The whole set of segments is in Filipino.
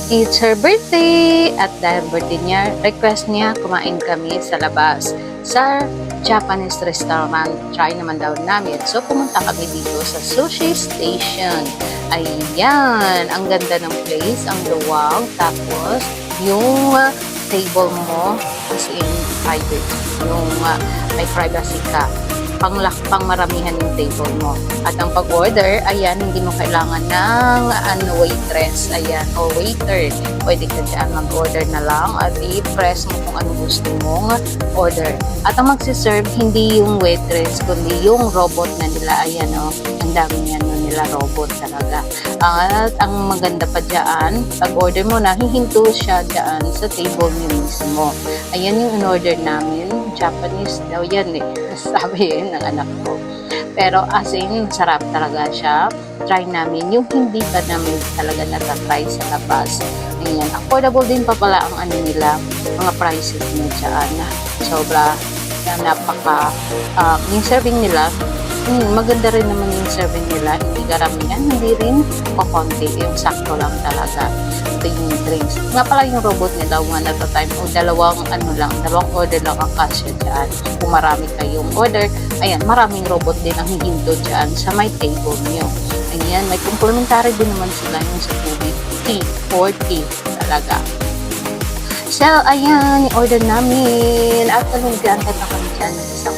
It's her birthday! At dahil birthday niya, request niya kumain kami sa labas sa Japanese restaurant. Try naman daw namin. So, pumunta kami dito sa Sushi Station. Ayan! Ang ganda ng place, ang luwag. Tapos, yung table mo, as in private. Yung may privacy ka. Pang maramihan yung table mo. At ang pag-order, ayan, hindi mo kailangan ng waitress, ayan, o waiter. Pwede ka dyan mag-order na lang at i-press mo kung ano gusto mong order. At ang magsiserve, hindi yung waitress, kundi yung robot na nila, ayan, o, ang dami yan nila robot talaga. At ang maganda pa dyan, pag-order mo na, hihinto siya dyan sa table niyo mismo. Ayan yung in-order namin, Japanese daw yan eh. Sabi yun ng anak ko. Pero as in, sarap talaga siya. Try namin yung hindi pa namin talaga natatry sa labas. Ayan. Affordable din pa pala ang ano nila, mga prices niya dyan. Sobra, napaka, yung serving nila, maganda rin naman yung serving nila. Hindi karamihan, hindi rin kukunti. Yung sakto lang talaga. Ito yung drinks. Nga pala yung robot nila, one at a time, o dalawang order lang ang kasya dyan. Kung marami kayong order, ayan, maraming robot din ang hihinto dyan sa may table nyo. Ayan, may complementary din naman sila yung sa tubig. Tea, or tea talaga. So, ayan, yung order namin. At talunggan ka na kami dyan ng isang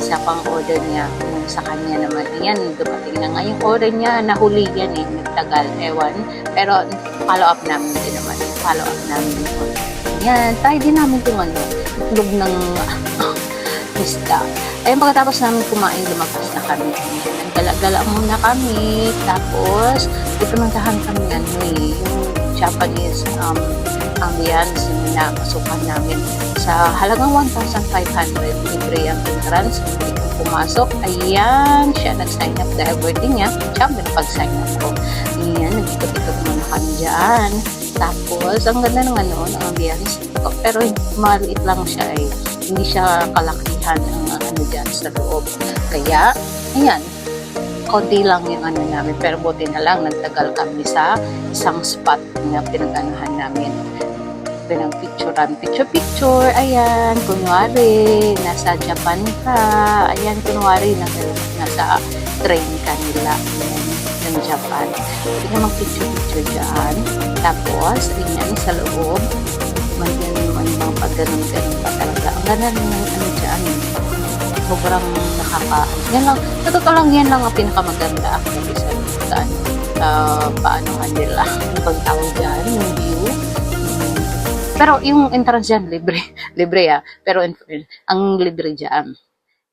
isa pang order niya sa kanya naman. Ayan, dumating na nga yung order niya. Nahuli yan eh, nagtagal, ewan. Pero, follow up namin din naman. Follow up namin yung order. Ayan, try din namin itong itlog ng isda. Ayan, pagkatapos namin kumain, lumabas na kami. Ayan, nagdala-gala muna kami. Tapos, pupuntahan kami yung Japanese ambience na masukan namin. Sa halagang 1,500, libre ang entrance. Hindi ko pumasok. Ayan, siya nag-sign up dahil birthday niya. Siya pag-sign up ko. Ayan, nag-ikot-ikot muna kami dyan. Tapos, ang ganda ng ng ambience. Pero maliit lang siya eh. Hindi siya kalakihan ang dyan sa loob. Kaya, ayan, konti lang yung namin. Pero buti na lang, nagtagal kami sa isang spot na pinag-anuhan namin. Pinag-picturean, picture, ayan, kunwari, nasa Japan ka, ayan, kunwari, nasa train ka nila, ayan, ng Japan. Pwede ka mag-picture dyan. Tapos, ayan, sa loob, may mga pag-ganon-ganon pa talaga. Ang ganda ng dyan, sobrang yan lang, sa totoo lang, yan lang ang pinakamaganda actually sa paanohan nila, ang pagtawag dyan, yung view. Pero yung entrance dyan, libre. Libre pero ang libre dyan.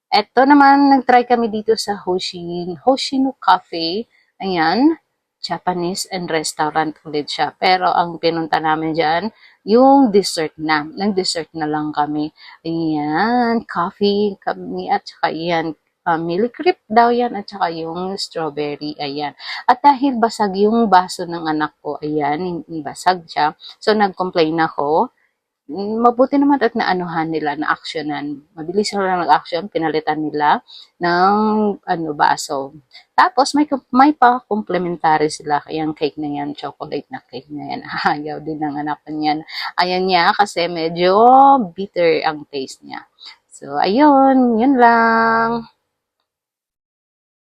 Eto naman, nag-try kami dito sa Hoshino Cafe. Ayan, Japanese and restaurant ulit siya. Pero ang pinunta namin dyan, yung dessert na. Nag-dessert na lang kami. Ayan, coffee kami at saka yan, milk crepe daw yan at saka yung strawberry, ayan. At dahil basag yung baso ng anak ko, ayan, basag siya. So, nag-complain ako. Mabuti naman at naanuhan nila, na-actionan. Mabilis na nag-action, pinalitan nila ng baso. Tapos, may pa-complementary sila. Yung cake na yan, chocolate na cake na yan. Ayaw din ng anak niyan. Ayan niya kasi medyo bitter ang taste niya. So, ayun, yun lang.